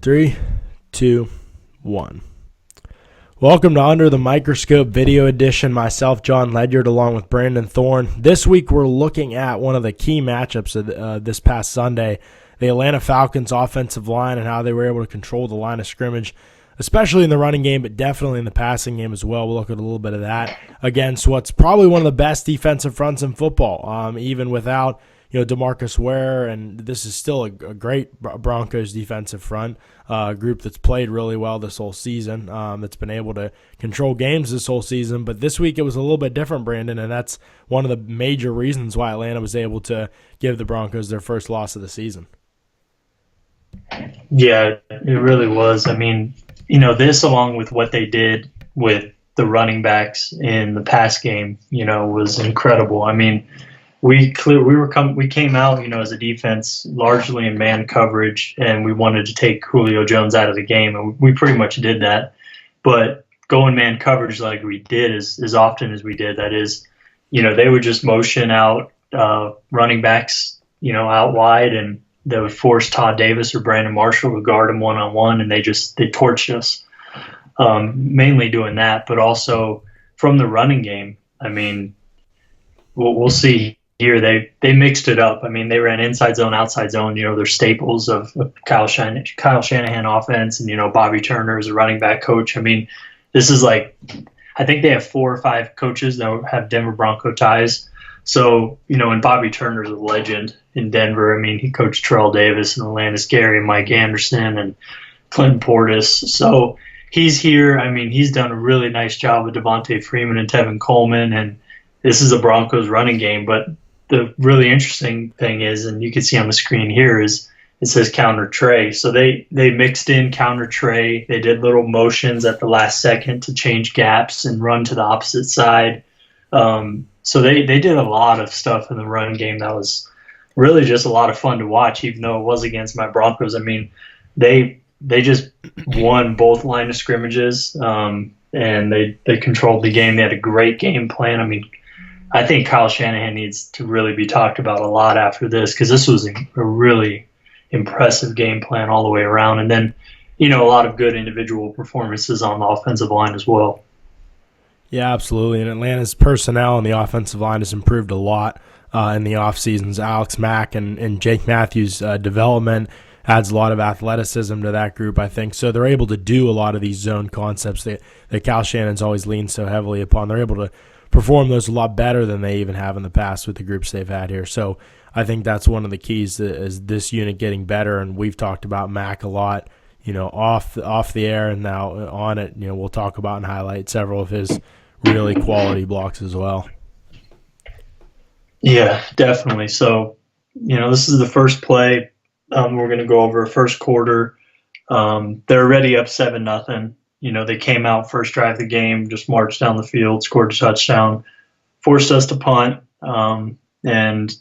3, 2, 1. Welcome to Under the Microscope video edition. Myself, Jon Ledyard, along with Brandon Thorn. This week we're looking at one of the key matchups of this past Sunday, the Atlanta Falcons offensive line and how they were able to control the line of scrimmage, especially in the running game, but definitely in the passing game as well. We'll look at a little bit of that against what's probably one of the best defensive fronts in football, even without DeMarcus Ware, and this is still a great Broncos defensive front, group that's played really well this whole season, that's been able to control games this whole season. But this week it was a little bit different, Brandon, and that's one of the major reasons why Atlanta was able to give the Broncos their first loss of the season. Yeah, it really was. I mean, this along with what they did with the running backs in the pass game, was incredible. I mean, we came out, as a defense largely in man coverage, and we wanted to take Julio Jones out of the game, and we pretty much did that. But going man coverage like we did as often as we did, that is, they would just motion out running backs, out wide, and they would force Todd Davis or Brandon Marshall to guard them one-on-one, and they torched us, mainly doing that, but also from the running game. I mean, we'll see here. They mixed it up. I mean, they ran inside zone, outside zone, they're staples of Kyle Shanahan offense, and, Bobby Turner is a running back coach. I mean, this is like, I think they have 4 or 5 coaches that have Denver Bronco ties. So, and Bobby Turner's a legend in Denver. I mean, he coached Terrell Davis and Atlantis Gary and Mike Anderson and Clinton Portis. So he's here. I mean, he's done a really nice job with Devontae Freeman and Tevin Coleman, and this is a Broncos running game. But the really interesting thing is, and you can see on the screen here, is it says counter Trey. So they mixed in counter Trey. They did little motions at the last second to change gaps and run to the opposite side. So they did a lot of stuff in the run game that was really just a lot of fun to watch, even though it was against my Broncos. I mean, they just won both line of scrimmages, and they controlled the game. They had a great game plan. I mean, I think Kyle Shanahan needs to really be talked about a lot after this, because this was a really impressive game plan all the way around. And then, a lot of good individual performances on the offensive line as well. Yeah, absolutely. And Atlanta's personnel on the offensive line has improved a lot in the offseasons. Alex Mack and Jake Matthews' development adds a lot of athleticism to that group, I think. So they're able to do a lot of these zone concepts that Kyle Shannon's always leaned so heavily upon. They're able to perform those a lot better than they even have in the past with the groups they've had here. So I think that's one of the keys is this unit getting better. And we've talked about Mack a lot, off the air, and now on it. We'll talk about and highlight several of his really quality blocks as well. Yeah, definitely. So, this is the first play. We're going to go over first quarter. They're already up 7-0. They came out first drive of the game, just marched down the field, scored a touchdown, forced us to punt, and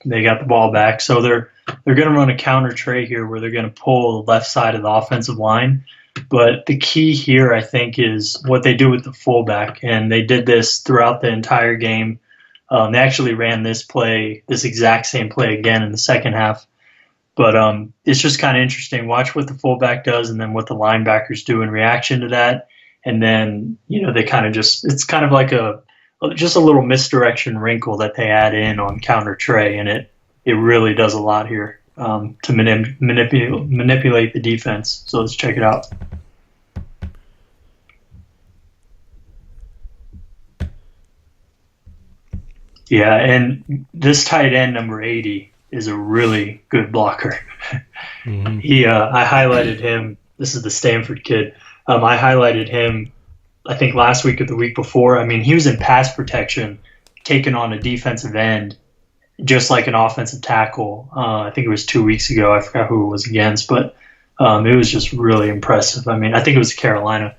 they got the ball back. So they're going to run a counter Trey here where they're going to pull the left side of the offensive line. But the key here, I think, is what they do with the fullback, and they did this throughout the entire game. They actually ran this exact same play again in the second half. But it's just kind of interesting. Watch what the fullback does and then what the linebackers do in reaction to that. And then, they kind of it's kind of like just a little misdirection wrinkle that they add in on counter Trey. And it really does a lot here to manipulate the defense. So let's check it out. Yeah, and this tight end, number 80, is a really good blocker. Mm-hmm. I highlighted him. This is the Stanford kid. I highlighted him, I think, last week or the week before. I mean, he was in pass protection, taking on a defensive end, just like an offensive tackle. I think it was 2 weeks ago. I forgot who it was against, but it was just really impressive. I mean, I think it was Carolina.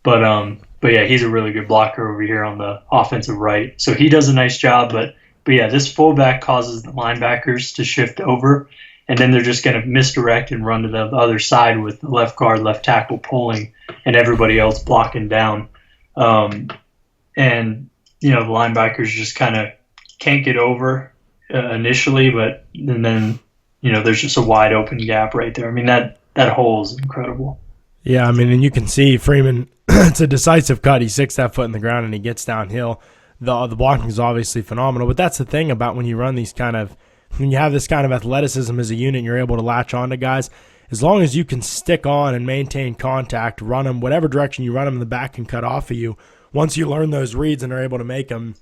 But yeah, he's a really good blocker over here on the offensive right. So he does a nice job, but yeah, this fullback causes the linebackers to shift over, and then they're just going to misdirect and run to the other side with the left guard, left tackle pulling, and everybody else blocking down. And, the linebackers just kind of can't get over initially, but and then, there's just a wide open gap right there. I mean, that hole is incredible. Yeah, I mean, and you can see Freeman, it's a decisive cut. He sticks that foot in the ground and he gets downhill. The blocking is obviously phenomenal, but that's the thing about when you run when you have this kind of athleticism as a unit and you're able to latch on to guys, as long as you can stick on and maintain contact, run them, whatever direction you run them, the back can cut off of you. Once you learn those reads and are able to make them,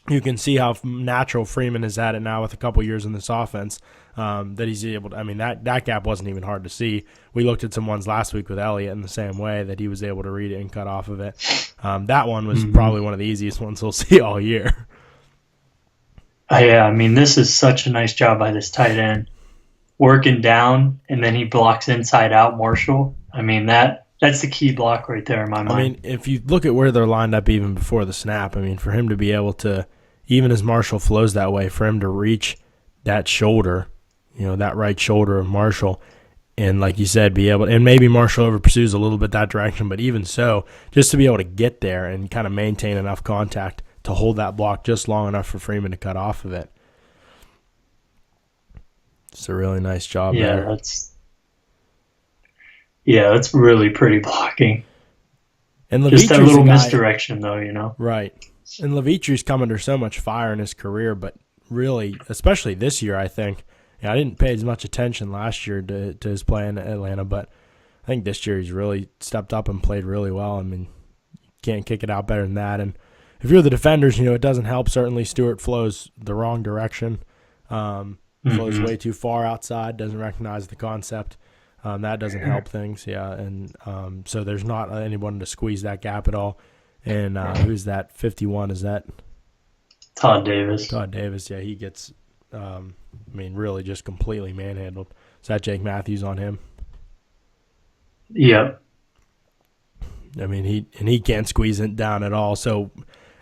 you can see how natural Freeman is at it now with a couple years in this offense. That he's able to, I mean, that gap wasn't even hard to see. We looked at some ones last week with Elliott in the same way that he was able to read it and cut off of it. That one was probably one of the easiest ones we'll see all year. Yeah, I mean, this is such a nice job by this tight end. Working down, and then he blocks inside out Marshall. I mean, that's the key block right there in my mind. I mean, if you look at where they're lined up even before the snap, I mean, for him to be able to, even as Marshall flows that way, for him to reach that shoulder, that right shoulder of Marshall, and like you said, be able, and maybe Marshall over pursues a little bit that direction, but even so, just to be able to get there and kind of maintain enough contact to hold that block just long enough for Freeman to cut off of it. It's a really nice job there. That's really pretty blocking. And just that little misdirection, though, Right. And Levitre's come under so much fire in his career, but really, especially this year, I think. I didn't pay as much attention last year to his play in Atlanta, but I think this year he's really stepped up and played really well. I mean, you can't kick it out better than that. And if you're the defenders, it doesn't help. Certainly Stewart flows the wrong direction, flows way too far outside, doesn't recognize the concept. That doesn't help things, and so there's not anyone to squeeze that gap at all. And who's that, 51? Is that Todd Davis? Todd Davis, yeah, he gets, really just completely manhandled. Is that Jake Matthews on him? Yep. I mean, he can't squeeze it down at all. So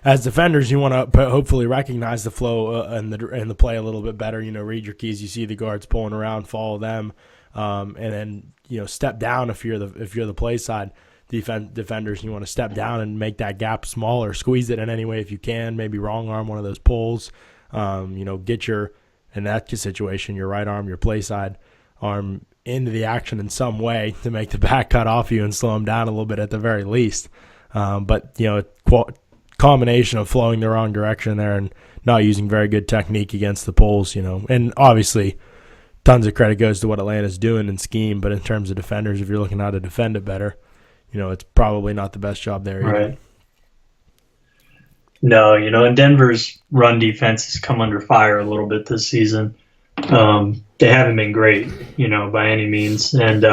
as defenders, you want to hopefully recognize the flow and the play a little bit better. Read your keys. You see the guards pulling around, follow them, and then step down if you're the play side defenders. You want to step down and make that gap smaller, squeeze it in any way if you can. Maybe wrong arm one of those pulls. Get your, in that situation, your right arm, your play side arm into the action in some way to make the back cut off you and slow them down a little bit at the very least. But combination of flowing the wrong direction there and not using very good technique against the pulls, and obviously tons of credit goes to what Atlanta's doing in scheme, but in terms of defenders, if you're looking how to defend it better, it's probably not the best job there either. Right. No, and Denver's run defense has come under fire a little bit this season. They haven't been great, by any means. And,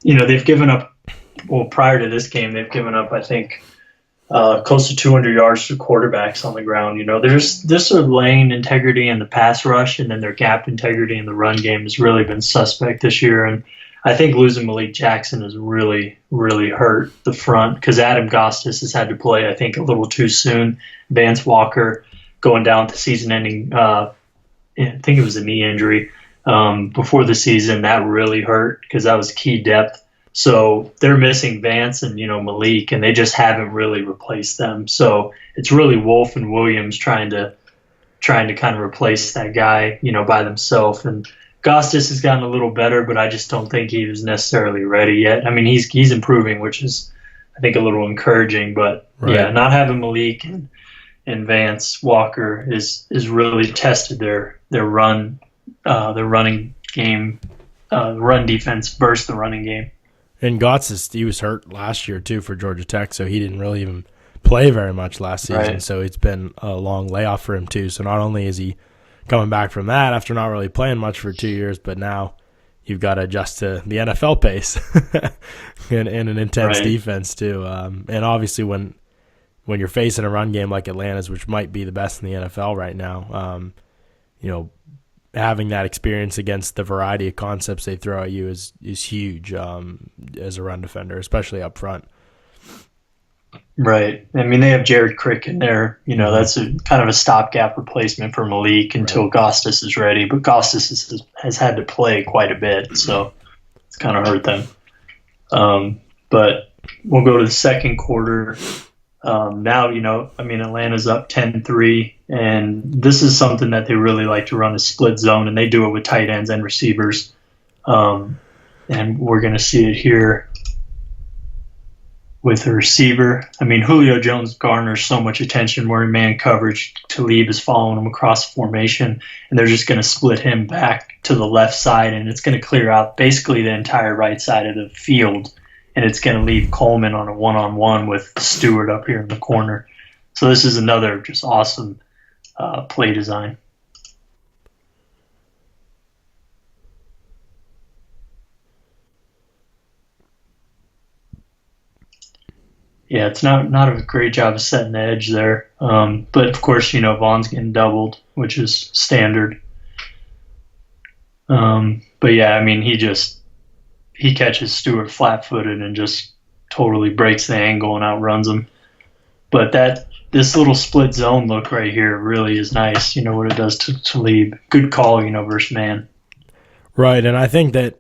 they've given up, prior to this game, they've given up, I think, close to 200 yards to quarterbacks on the ground. There's this sort of lane integrity in the pass rush, and then their gap integrity in the run game has really been suspect this year. And I think losing Malik Jackson has really, really hurt the front because Adam Gostis has had to play, I think, a little too soon. Vance Walker going down with the season-ending, I think it was a knee injury before the season. That really hurt because that was key depth. So they're missing Vance and, Malik, and they just haven't really replaced them. So it's really Wolf and Williams trying to kind of replace that guy, by themselves. And Gostis has gotten a little better, but I just don't think he was necessarily ready yet. I mean, he's improving, which is, I think, a little encouraging. But, yeah, not having Malik and Vance Walker is really tested their running game, run defense versus the running game. And Gotts, he was hurt last year, too, for Georgia Tech, so he didn't really even play very much last season. Right. So it's been a long layoff for him, too. So not only is he coming back from that after not really playing much for 2 years, but now you've got to adjust to the NFL pace and an intense defense, too. And obviously when you're facing a run game like Atlanta's, which might be the best in the NFL right now, having that experience against the variety of concepts they throw at you is huge as a run defender, especially up front. Right. I mean, they have Jared Crick in there. That's a kind of a stopgap replacement for Malik until Gostis is ready. But Gostis has had to play quite a bit, so it's kind of hurt them. But we'll go to the second quarter. Now, Atlanta's up 10-3, and this is something that they really like to run, a split zone, and they do it with tight ends and receivers. And we're going to see it here with the receiver. I mean, Julio Jones garners so much attention. We're in man coverage. Talib is following him across the formation, and they're just going to split him back to the left side, and it's going to clear out basically the entire right side of the field, and it's going to leave Coleman on a one-on-one with Stewart up here in the corner. So this is another just awesome play design. Yeah, it's not a great job of setting the edge there. But, of course, Vaughn's getting doubled, which is standard. But, yeah, I mean, he catches Stewart flat-footed and just totally breaks the angle and outruns him. But this little split zone look right here really is nice, what it does to Talib. Good call, versus man. Right, and I think that,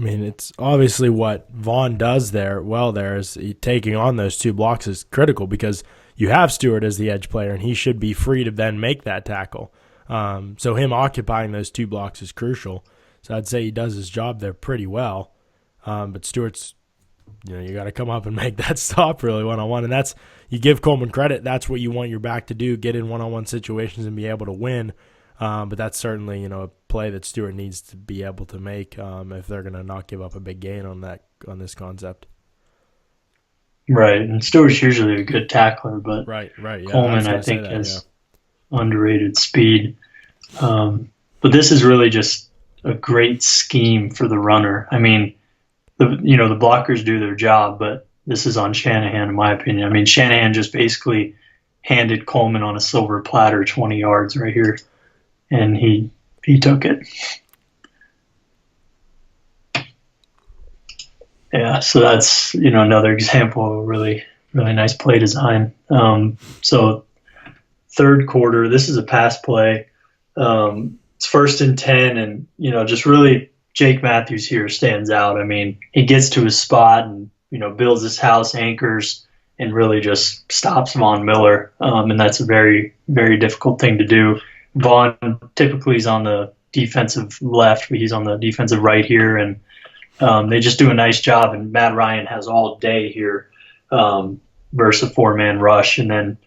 it's obviously what Vaughn does there is taking on those two blocks is critical because you have Stewart as the edge player, and he should be free to then make that tackle. So him occupying those two blocks is crucial. So I'd say he does his job there pretty well. But Stewart's, you got to come up and make that stop really one-on-one. And you give Coleman credit. That's what you want your back to do, get in one-on-one situations and be able to win. But that's certainly, a play that Stewart needs to be able to make if they're going to not give up a big gain on this concept. Right, and Stewart's usually a good tackler, but right, yeah, Coleman, I think, has underrated speed. But this is really just a great scheme for the runner. I mean, the blockers do their job, but this is on Shanahan, in my opinion. I mean, Shanahan just basically handed Coleman on a silver platter 20 yards right here. And he took it. Yeah, so that's another example of a really, really nice play design. So third quarter, this is a pass play. It's 1st and 10, and just really Jake Matthews here stands out. I mean, he gets to his spot and builds his house, anchors, and really just stops Von Miller. And that's a very, very difficult thing to do. Vaughn typically is on the defensive left, but he's on the defensive right here, and they just do a nice job. And Matt Ryan has all day here versus a 4-man rush, and then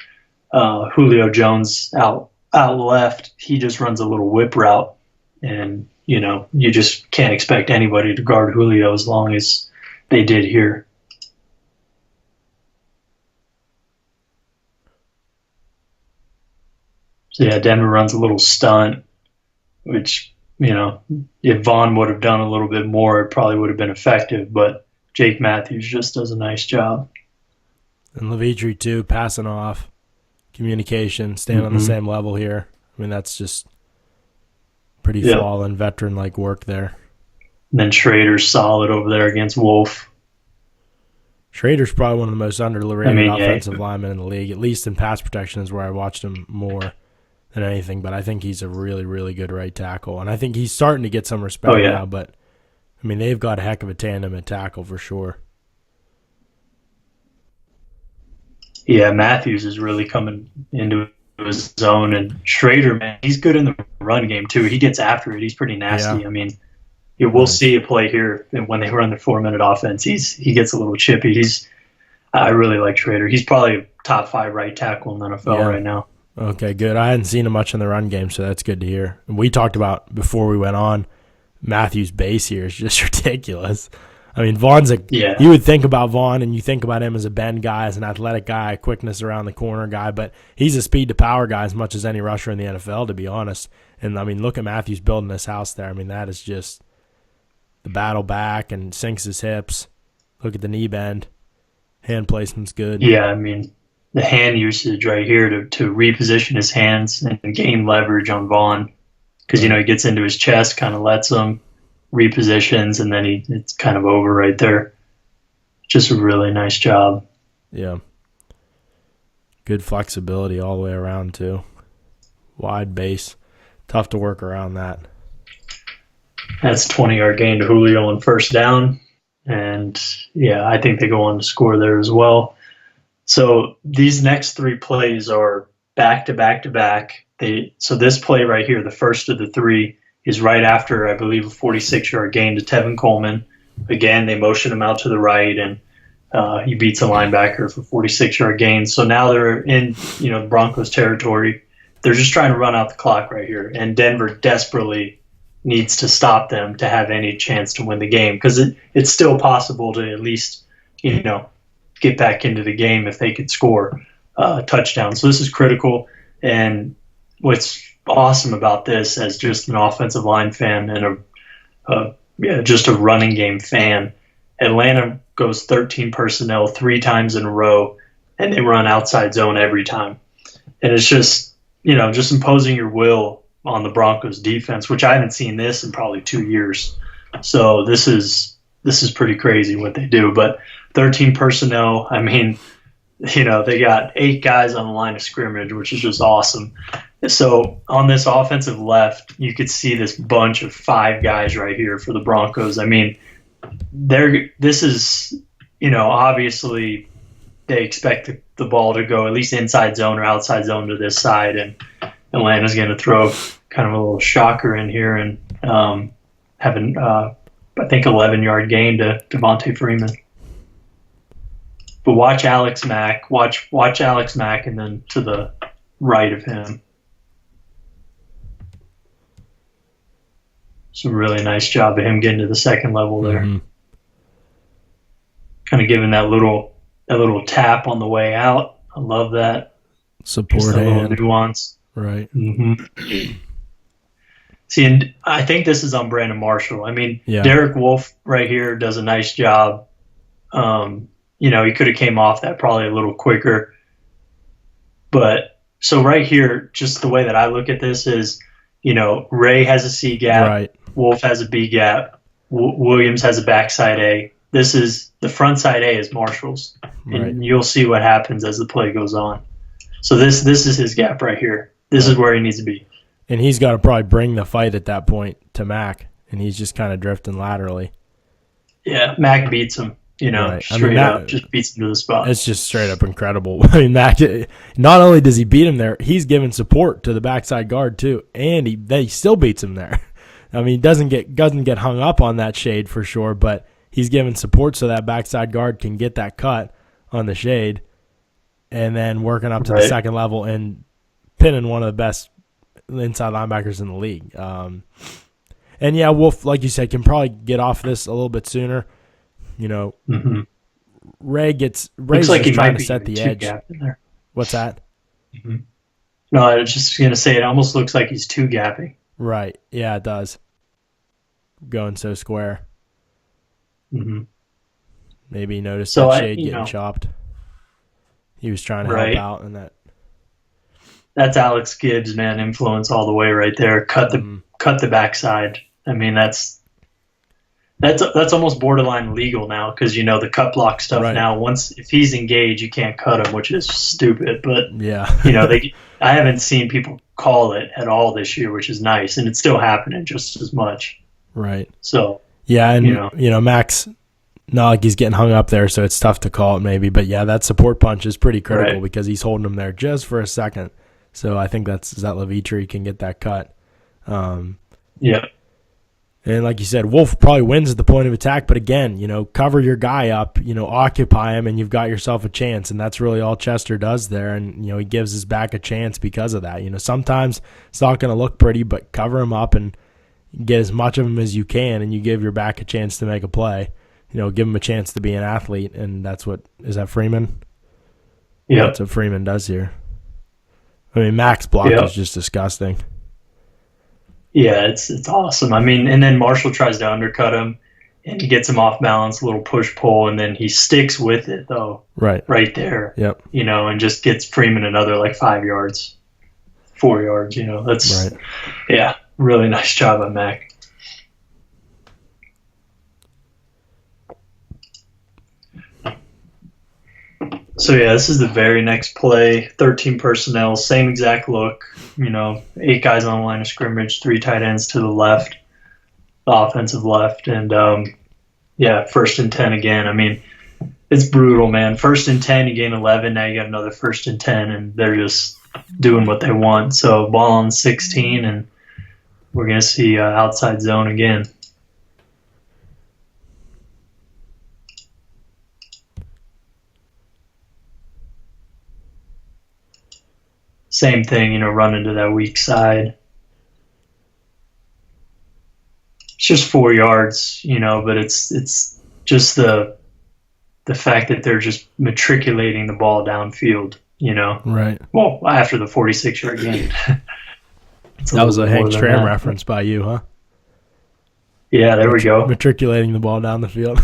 Julio Jones out left. He just runs a little whip route, and you just can't expect anybody to guard Julio as long as they did here. So, yeah, Denver runs a little stunt, which, if Vaughn would have done a little bit more, it probably would have been effective. But Jake Matthews just does a nice job. And Levitre, too, passing off, communication, staying on the same level here. I mean, that's just pretty fallen, veteran-like work there. And then Schrader's solid over there against Wolf. Schrader's probably one of the most underrated offensive linemen in the league, at least in pass protection is where I watched him more than anything, but I think he's a really, really good right tackle. And I think he's starting to get some respect now, but, they've got a heck of a tandem at tackle for sure. Yeah, Matthews is really coming into his zone, and Schrader, man, he's good in the run game, too. He gets after it. He's pretty nasty. Yeah. I mean, we'll see a play here when they run their 4-minute offense. He gets a little chippy. I really like Schrader. He's probably a top 5 right tackle in the NFL right now. Okay, good. I hadn't seen him much in the run game, so that's good to hear. And we talked about, before we went on, Matthews' base here is just ridiculous. I mean, Vaughn's you would think about Vaughn, and you think about him as a bend guy, as an athletic guy, a quickness around the corner guy, but he's a speed-to-power guy as much as any rusher in the NFL, to be honest. And, look at Matthews building this house there. That is just the battle back and sinks his hips. Look at the knee bend. Hand placement's good. Yeah, the hand usage right here to reposition his hands and gain leverage on Vaughn, because he gets into his chest, kind of lets him, repositions, and then it's kind of over right there. Just a really nice job. Yeah. Good flexibility all the way around too. Wide base, tough to work around that. That's 20-yard gain to Julio on 1st down, and I think they go on to score there as well. So these next 3 plays are back to back to back. So this play right here, the first of the 3, is right after, I believe, a 46-yard gain to Tevin Coleman. again, they motion him out to the right, and he beats a linebacker for 46-yard gain. So now they're in, the Broncos territory. They're just trying to run out the clock right here, and Denver desperately needs to stop them to have any chance to win the game, because it's still possible to at least, get back into the game if they could score a touchdown. So this is critical. And what's awesome about this, as just an offensive line fan and just a running game fan, Atlanta goes 13 personnel 3 times in a row, and they run outside zone every time. And it's just, just imposing your will on the Broncos defense, which I haven't seen this in probably 2 years. So this is pretty crazy what they do. But 13 personnel, I mean, they got 8 guys on the line of scrimmage, which is just awesome. So on this offensive left, you could see this bunch of 5 guys right here for the Broncos. I mean, this is, obviously they expect the ball to go at least inside zone or outside zone to this side, and Atlanta's going to throw kind of a little shocker in here and having, I think, 11-yard gain to Devontae Freeman. But watch Alex Mack. Watch Alex Mack, and then to the right of him. It's a really nice job of him getting to the second level there. Mm-hmm. Kind of giving that little tap on the way out. I love that. Support hand. Little nuance. Right. Mm-hmm. See, and I think this is on Brandon Marshall. I mean, Derek Wolfe right here does a nice job. He could have came off that probably a little quicker. But so right here, just the way that I look at this is, Ray has a C gap. Right. Wolfe has a B gap. Williams has a backside A. This is the front side A is Marshall's. Right. And you'll see what happens as the play goes on. So this is his gap right here. This is where he needs to be. And he's got to probably bring the fight at that point to Mack, and he's just kind of drifting laterally. Yeah, Mack beats him. Right. Straight up, just beats him to the spot. It's just straight up incredible. I mean, Mack, not only does he beat him there, he's giving support to the backside guard too, and he still beats him there. I mean, he doesn't get hung up on that shade for sure, but he's giving support so that backside guard can get that cut on the shade, and then working up to the second level and pinning one of the best inside linebackers in the league. And yeah, Wolfe, like you said, can probably get off this a little bit sooner. Mm-hmm. Ray's like just trying to set the edge. In there. What's that? Mm-hmm. No, I was just going to say it almost looks like he's too gapping. Right. Yeah, it does. Going so square. Mm-hmm. Maybe he noticed that shade getting chopped. He was trying to help out, and that's Alex Gibbs, man. Influence all the way right there. Cut the backside. I mean, that's almost borderline legal now, because the cut block stuff now. If he's engaged, you can't cut him, which is stupid. But I haven't seen people call it at all this year, which is nice, and it's still happening just as much. Right. So yeah, and Max, not like he's getting hung up there, so it's tough to call it maybe. But yeah, that support punch is pretty critical because he's holding him there just for a second. So I think that Levitri can get that cut. Yeah. And like you said, Wolfe probably wins at the point of attack, but again, cover your guy up, occupy him, and you've got yourself a chance. And that's really all Chester does there. And, he gives his back a chance because of that. Sometimes it's not going to look pretty, but cover him up and get as much of him as you can, and you give your back a chance to make a play. Give him a chance to be an athlete, and is that Freeman? Yeah. That's what Freeman does here. I mean, Mack's block is just disgusting. Yeah, it's awesome. I mean, and then Marshall tries to undercut him, and he gets him off balance, a little push-pull, and then he sticks with it, though. Right there. Yep. And just gets Freeman another, 5 yards, 4 yards, That's, yeah, really nice job on Mack. So, yeah, this is the very next play. 13 personnel, same exact look. 8 guys on the line of scrimmage, 3 tight ends to the left, the offensive left. And, 1st and 10 again. I mean, it's brutal, man. 1st and 10, you gain 11. Now you got another 1st and 10, and they're just doing what they want. So, ball on 16, and we're going to see outside zone again. same thing, run into that weak side. It's just 4 yards, but it's just the fact that they're just matriculating the ball downfield, Right. Well, after the 46-yard gain. That was a Hank Stram reference by you, huh? Yeah, there we go. Matriculating the ball down the field.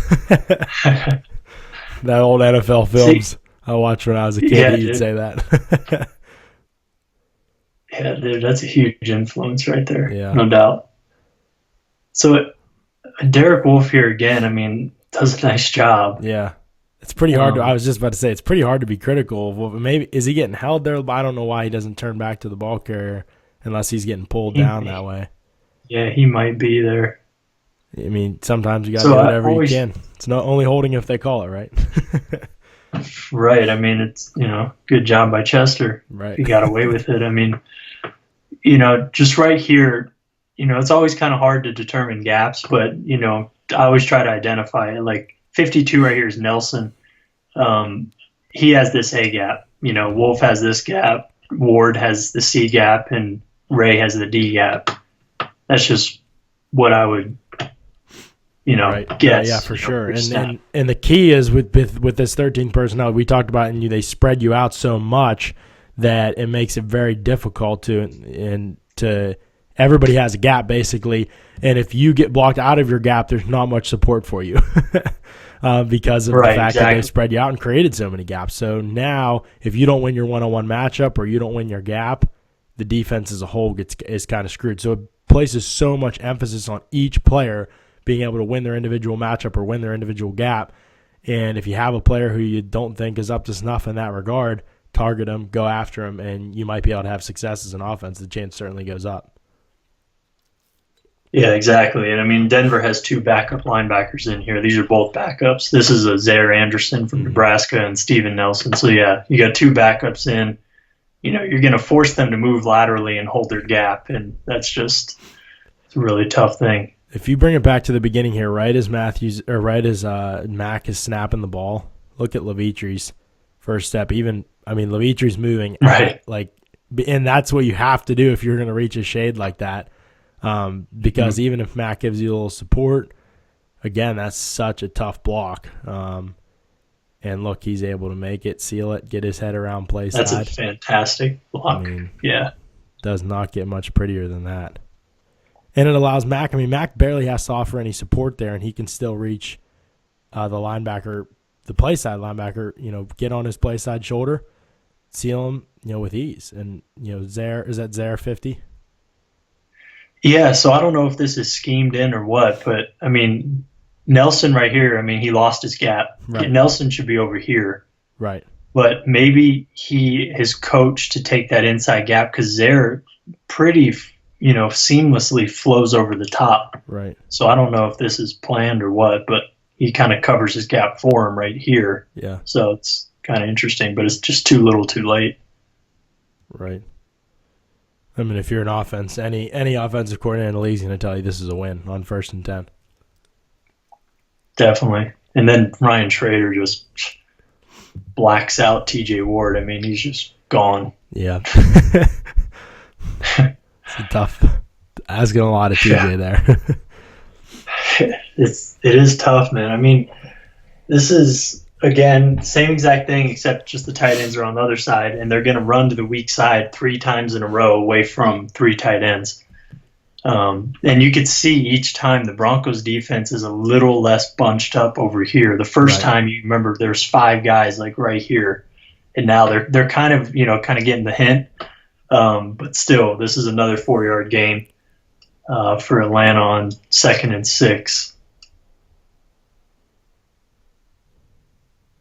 That old NFL films I watched when I was a kid, he'd say that. Yeah, dude, that's a huge influence right there. Yeah. No doubt. So Derek Wolfe here again, does a nice job. Yeah. It's pretty hard I was just about to say, it's pretty hard to be critical of Wolfe. Maybe, is he getting held there? I don't know why he doesn't turn back to the ball carrier unless he's getting pulled down that way. Yeah, he might be there. Sometimes you got to do whatever you can. It's not only holding if they call it, right? Right. It's, good job by Chester. Right. He got away with it. Just right here, it's always kind of hard to determine gaps, but, I always try to identify it. Like 52 right here is Nelson. He has this A gap. Wolfe has this gap. Ward has the C gap, and Ray has the D gap. That's just what I would right. guess. Yeah, for sure. And the key is with this 13 personnel, we talked about, and they spread you out so much that it makes it very difficult to everybody has a gap basically, and if you get blocked out of your gap, there's not much support for you because of the fact that they spread you out and created so many gaps. So now, if you don't win your one-on-one matchup or you don't win your gap, the defense as a whole is kind of screwed. So it places so much emphasis on each player being able to win their individual matchup or win their individual gap. And if you have a player who you don't think is up to snuff in that regard, target them, go after them, and you might be able to have success as an offense. The chance certainly goes up. Yeah, exactly. And Denver has 2 backup linebackers in here. These are both backups. This is a Zaire Anderson from Nebraska and Steven Nelson. So yeah, you got 2 backups in. You're going to force them to move laterally and hold their gap, and it's a really tough thing. If you bring it back to the beginning here, right as Mac is snapping the ball, look at Levitre's first step. Levitre's moving right, and that's what you have to do if you're going to reach a shade like that. Because even if Mac gives you a little support, again, that's such a tough block. And look, he's able to make it, seal it, get his head around play side. That's a fantastic block. Does not get much prettier than that. And it allows Mac. Mac barely has to offer any support there, and he can still reach the linebacker, the play side linebacker. Get on his play side shoulder, seal him, with ease. And Zaire, is that Zaire 50? Yeah. So I don't know if this is schemed in or what, but Nelson right here. He lost his gap. Right. Nelson should be over here. Right. But maybe he is coached to take that inside gap because Zaire pretty seamlessly flows over the top. Right. So I don't know if this is planned or what, but he kind of covers his gap for him right here. Yeah. So it's kind of interesting, but it's just too little too late. Right. If you're an offense, any offensive coordinator in the league is going to tell you this is a win on 1st and 10. Definitely. And then Ryan Schrader just blacks out TJ Ward. He's just gone. Yeah. It's tough. Asking a lot of TJ there. It is tough, man. This is, again, same exact thing, except just the tight ends are on the other side, and they're going to run to the weak side 3 times in a row away from 3 tight ends. And you could see each time the Broncos defense is a little less bunched up over here. The first time, you remember, there's 5 guys right here, and now they're kind of getting the hint. But still, this is another 4-yard gain for Atlanta on 2nd and 6.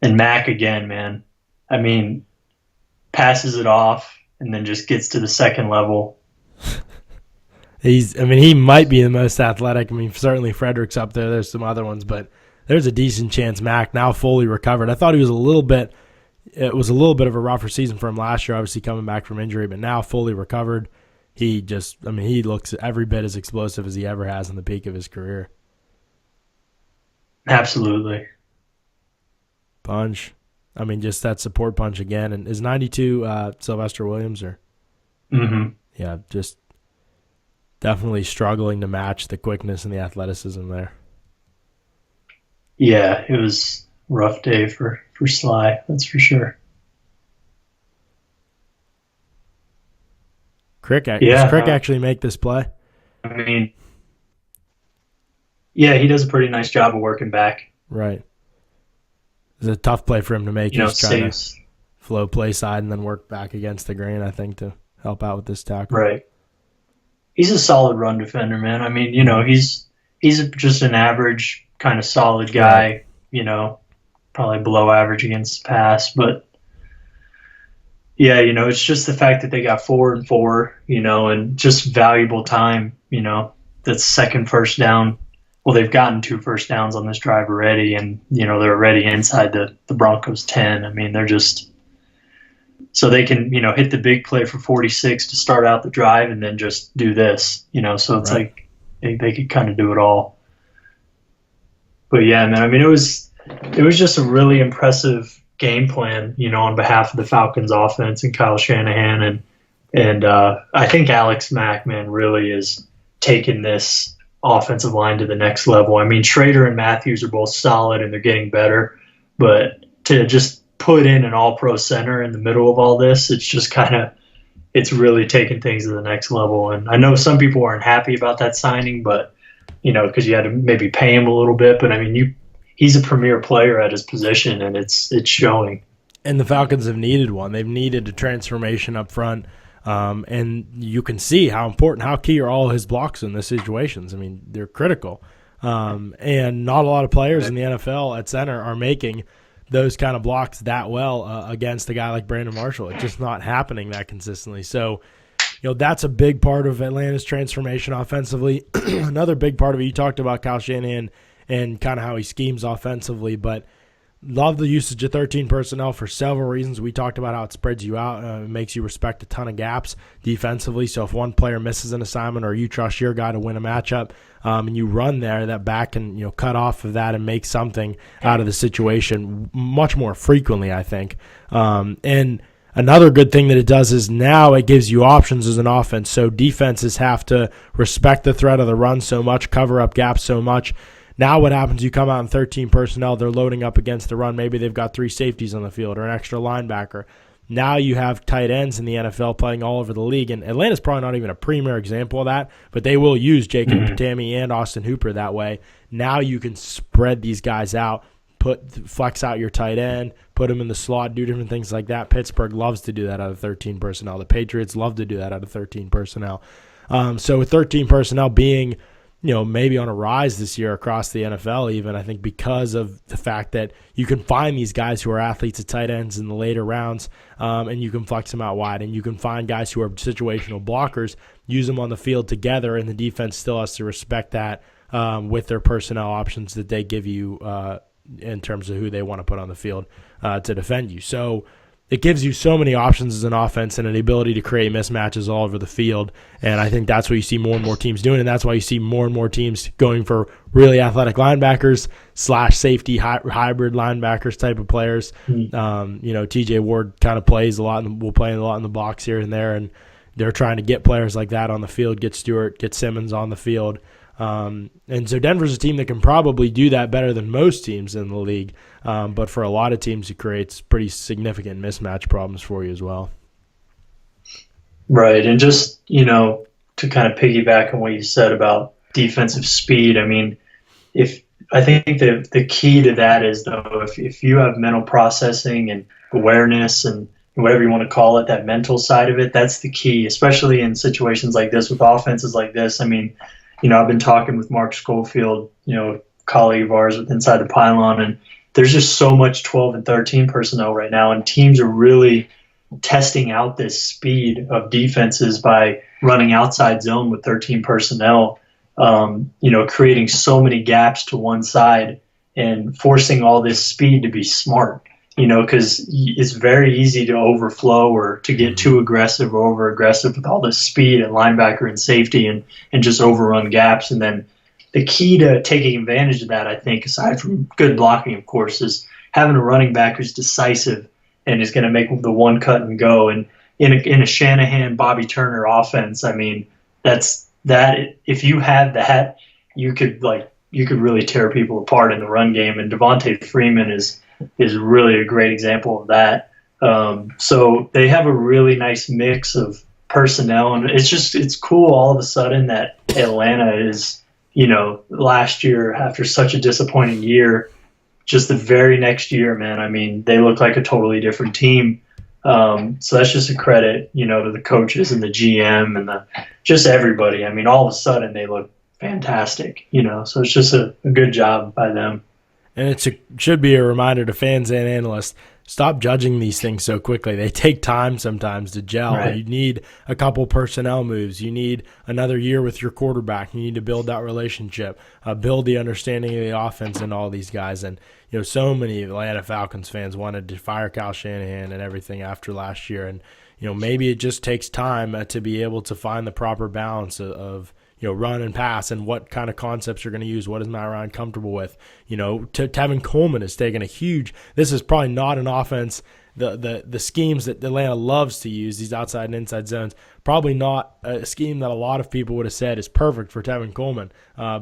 And Mac again, man. Passes it off and then just gets to the second level. He might be the most athletic. Certainly Frederick's up there. There's some other ones, but there's a decent chance Mac now fully recovered. I thought it was a little bit of a rougher season for him last year, obviously coming back from injury, but now fully recovered. He looks every bit as explosive as he ever has in the peak of his career. Absolutely. Punch. Just that support punch again. And is 92 Sylvester Williams or? Mm-hmm. Yeah, just definitely struggling to match the quickness and the athleticism there. Yeah, it was a rough day for Sly, that's for sure. Does Crick Yeah, actually make this play? I mean, yeah, he does a pretty nice job of working back. Right. It's a tough play for him to make. You know, He's trying to saves. flow play side and then work back against the grain, I think, to help out with this tackle. Right. He's a solid run defender, man. I mean, Mhm. he's just an average kind of solid Right. guy. Probably below average against the pass, but yeah, it's just the fact that they got 4 and 4, and just valuable time. That's second first down. Well, they've gotten 2 first downs on this drive already, and they're already inside the Broncos 10. I mean, they're just so they can hit the big play for 46 to start out the drive, and then just do this. So it's Right. like they could kind of do it all. But yeah, man, I mean, it was just a really impressive game plan, on behalf of the Falcons offense and Kyle Shanahan, and I think Alex Mack, man, really is taking this offensive line to the next level. I mean, Schrader and Matthews are both solid and they're getting better, but to just put in an all-pro center in the middle of all this, it's really taking things to the next level. And I know some people aren't happy about that signing, but because you had to maybe pay him a little bit, but I mean, he's a premier player at his position, and it's showing. And the Falcons have needed one. They've needed a transformation up front. And you can see how important, how key are all his blocks in these situations. I mean, they're critical. And not a lot of players in the NFL at center are making those kind of blocks that well against a guy like Brandon Marshall. It's just not happening that consistently. So, that's a big part of Atlanta's transformation offensively. Another big part of it, you talked about Kyle Shanahan and kind of how he schemes offensively, but love the usage of 13 personnel for several reasons. We talked about how it spreads you out. It makes you respect a ton of gaps defensively. So if one player misses an assignment or you trust your guy to win a matchup and you run there, that back can cut off of that and make something out of the situation much more frequently, I think. And another good thing that it does is now it gives you options as an offense. So defenses have to respect the threat of the run so much, cover up gaps so much. Now what happens, you come out in 13 personnel, they're loading up against the run. Maybe they've got 3 safeties on the field or an extra linebacker. Now you have tight ends in the NFL playing all over the league, and Atlanta's probably not even a premier example of that, but they will use Jacob Patami and Austin Hooper that way. Now you can spread these guys out, flex out your tight end, put them in the slot, do different things like that. Pittsburgh loves to do that out of 13 personnel. The Patriots love to do that out of 13 personnel. So with 13 personnel being maybe on a rise this year across the NFL even, I think because of the fact that you can find these guys who are athletes at tight ends in the later rounds, and you can flex them out wide, and you can find guys who are situational blockers, use them on the field together, and the defense still has to respect that with their personnel options that they give you in terms of who they want to put on the field to defend you. So it gives you so many options as an offense and an ability to create mismatches all over the field. And I think that's what you see more and more teams doing, and that's why you see more and more teams going for really athletic linebackers / safety hybrid linebackers type of players. TJ Ward kind of plays a lot and will play a lot in the box here and there, and they're trying to get players like that on the field, get Stewart, get Simmons on the field. And so Denver's a team that can probably do that better than most teams in the league. But for a lot of teams, it creates pretty significant mismatch problems for you as well. Right. And just, to kind of piggyback on what you said about defensive speed, I mean, I think the key to that is, though, if you have mental processing and awareness and whatever you want to call it, that mental side of it, that's the key, especially in situations like this with offenses like this. I mean, I've been talking with Mark Schofield, a colleague of ours with Inside the Pylon, and there's just so much 12 and 13 personnel right now, and teams are really testing out this speed of defenses by running outside zone with 13 personnel, creating so many gaps to one side and forcing all this speed to be smart, because it's very easy to overflow or to get too aggressive or over aggressive with all this speed and linebacker and safety and just overrun gaps. And then the key to taking advantage of that, I think, aside from good blocking, of course, is having a running back who's decisive and is going to make the one cut and go. And in a Shanahan, Bobby Turner offense, I mean, that if you had that, you could really tear people apart in the run game. And Devontae Freeman is really a great example of that. So they have a really nice mix of personnel, and it's cool all of a sudden that Atlanta is, last year after such a disappointing year, just the very next year, man, I mean, they look like a totally different team. So that's just a credit, to the coaches and the GM and just everybody. I mean, all of a sudden they look fantastic, so it's just a good job by them. And it should be a reminder to fans and analysts, stop judging these things so quickly. They take time sometimes to gel. Right. You need a couple personnel moves. You need another year with your quarterback. You need to build that relationship, build the understanding of the offense and all these guys. And, so many Atlanta Falcons fans wanted to fire Kyle Shanahan and everything after last year. And, maybe it just takes time to be able to find the proper balance of run and pass and what kind of concepts you're going to use. What is Matt Ryan comfortable with? Tevin Coleman has taken a huge – this is probably not an offense – the schemes that Atlanta loves to use, these outside and inside zones, probably not a scheme that a lot of people would have said is perfect for Tevin Coleman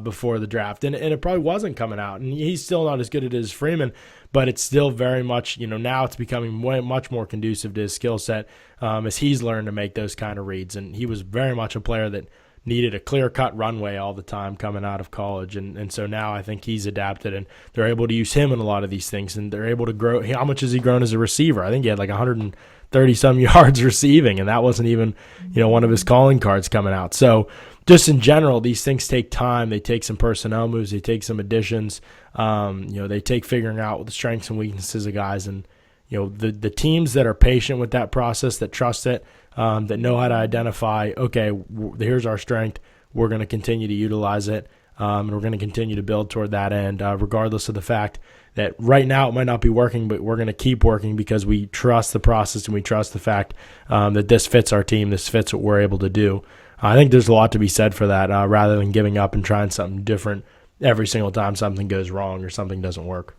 before the draft. And it probably wasn't coming out. And he's still not as good at it as Freeman, but it's still very much, now it's becoming much more conducive to his skill set as he's learned to make those kind of reads. And he was very much a player that needed a clear-cut runway all the time coming out of college. And so now I think he's adapted, and they're able to use him in a lot of these things, and they're able to grow. How much has he grown as a receiver? I think he had like 130-some yards receiving, and that wasn't even, one of his calling cards coming out. So just in general, these things take time. They take some personnel moves. They take some additions. They take figuring out the strengths and weaknesses of guys. And, the teams that are patient with that process, that trust it, that know how to identify, okay, here's our strength, we're going to continue to utilize it, and we're going to continue to build toward that end, regardless of the fact that right now it might not be working, but we're going to keep working because we trust the process and we trust the fact that this fits our team, this fits what we're able to do. I think there's a lot to be said for that, rather than giving up and trying something different every single time something goes wrong or something doesn't work.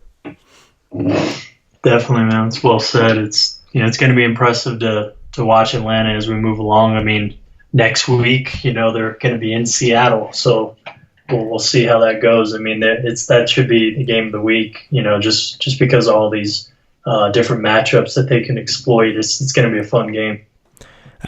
Definitely, man. It's well said. It's going to be impressive to watch Atlanta as we move along. I mean, next week, they're going to be in Seattle, so we'll see how that goes. I mean, that should be the game of the week. Just because of all these different matchups that they can exploit, it's going to be a fun game.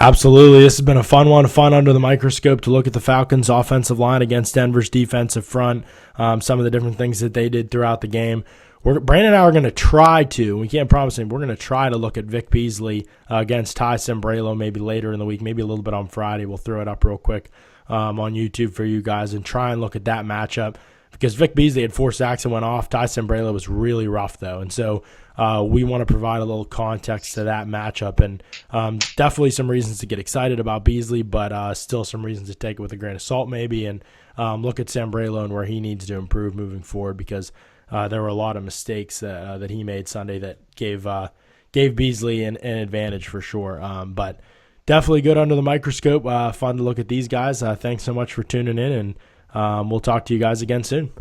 Absolutely. This has been a fun one, fun under the microscope to look at the Falcons' offensive line against Denver's defensive front, some of the different things that they did throughout the game. Brandon and I are going to try to, we can't promise anything, we're going to try to look at Vic Beasley against Ty Sembralo maybe later in the week, maybe a little bit on Friday. We'll throw it up real quick on YouTube for you guys and try and look at that matchup, because Vic Beasley had 4 sacks and went off. Ty Sembralo was really rough, though. And so we want to provide a little context to that matchup. And definitely some reasons to get excited about Beasley, but still some reasons to take it with a grain of salt maybe, and look at Sembralo and where he needs to improve moving forward, because there were a lot of mistakes that he made Sunday that gave Beasley an advantage for sure. But definitely good under the microscope. Fun to look at these guys. Thanks so much for tuning in, and we'll talk to you guys again soon.